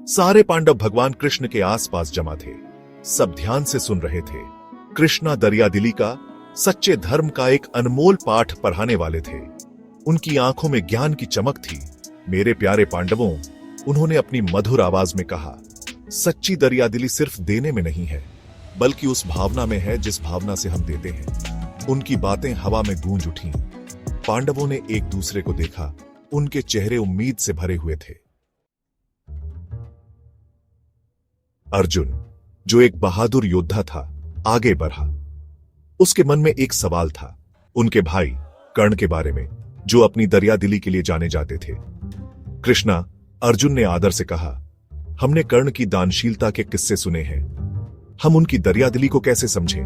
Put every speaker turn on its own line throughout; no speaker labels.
सारे पांडव भगवान कृष्ण के आसपास जमा थे। सब ध्यान से सुन रहे थे। कृष्णा दरियादिली का, सच्चे धर्म का एक अनमोल पाठ पढ़ाने वाले थे। उनकी आंखों में ज्ञान की चमक थी। मेरे प्यारे पांडवों, उन्होंने अपनी मधुर आवाज में कहा, सच्ची दरियादिली सिर्फ देने में नहीं है, बल्कि उस भावना में है जिस भावना से हम देते हैं। उनकी बातें हवा में गूंज उठी। पांडवों ने एक दूसरे को देखा। उनके चेहरे उम्मीद से भरे हुए थे। अर्जुन, जो एक बहादुर योद्धा था, आगे बढ़ा। उसके मन में एक सवाल था, उनके भाई कर्ण के बारे में, जो अपनी दरियादिली के लिए जाने जाते थे। कृष्णा, अर्जुन ने आदर से कहा, हमने कर्ण की दानशीलता के किस्से सुने हैं, हम उनकी दरियादिली को कैसे समझें?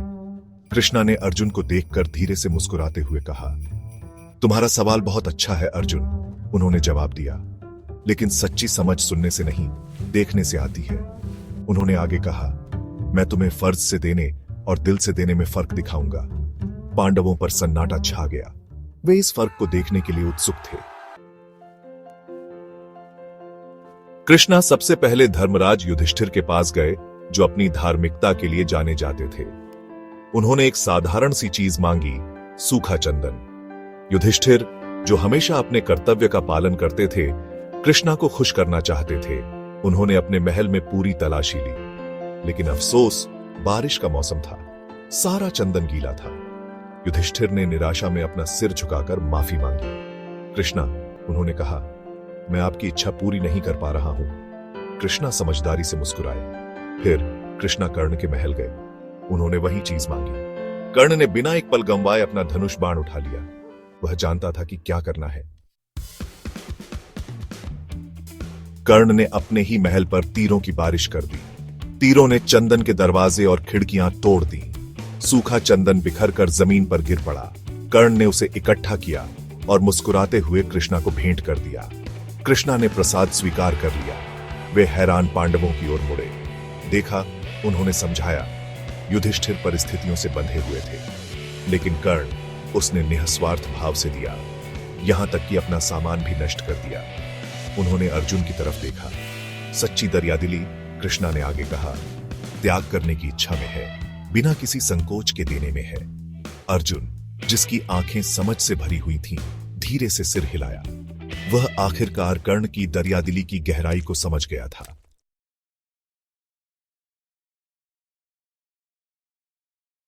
कृष्णा ने अर्जुन को देखकर धीरे से मुस्कुराते हुए कहा, तुम्हारा सवाल बहुत अच्छा है अर्जुन, उन्होंने जवाब दिया, लेकिन सच्ची समझ सुनने से नहीं, देखने से आती है। उन्होंने आगे कहा, मैं तुम्हें फर्ज से देने और दिल से देने में फर्क दिखाऊंगा। पांडवों पर सन्नाटा छा गया। वे इस फर्क को देखने के लिए उत्सुक थे। कृष्णा सबसे पहले धर्मराज युधिष्ठिर के पास गए, जो अपनी धार्मिकता के लिए जाने जाते थे। उन्होंने एक साधारण सी चीज मांगी, सूखा चंदन। युधिष्ठिर, जो हमेशा अपने कर्तव्य का पालन करते थे, कृष्णा को खुश करना चाहते थे। उन्होंने अपने महल में पूरी तलाशी ली, लेकिन अफसोस, बारिश का मौसम था। सारा चंदन गीला था। युधिष्ठिर ने निराशा में अपना सिर झुकाकर माफी मांगी। कृष्णा, उन्होंने कहा, मैं आपकी इच्छा पूरी नहीं कर पा रहा हूं। कृष्णा समझदारी से मुस्कुराए। फिर कृष्णा कर्ण के महल गए। उन्होंने वही चीज मांगी। कर्ण ने बिना एक पल गंवाए अपना धनुष बाण उठा लिया। वह जानता था कि क्या करना है। कर्ण ने अपने ही महल पर तीरों की बारिश कर दी। तीरों ने चंदन के दरवाजे और खिड़कियां तोड़ दी। सूखा चंदन बिखर कर जमीन पर गिर पड़ा। कर्ण ने उसे इकट्ठा किया और मुस्कुराते हुए कृष्णा को भेंट कर दिया। कृष्णा ने प्रसाद स्वीकार कर लिया। वे हैरान पांडवों की ओर मुड़े। देखा, उन्होंने समझाया, युधिष्ठिर परिस्थितियों से बंधे हुए थे, लेकिन कर्ण, उसने निस्वार्थ भाव से दिया, यहां तक कि अपना सामान भी नष्ट कर दिया। उन्होंने अर्जुन की तरफ देखा। सच्ची दरियादिली, कृष्णा ने आगे कहा, त्याग करने की इच्छा में है, बिना किसी संकोच के देने में है। अर्जुन, जिसकी आंखें समझ से भरी हुई थीं, धीरे से सिर हिलाया। वह आखिरकार कर्ण की दरियादिली की गहराई को समझ गया था।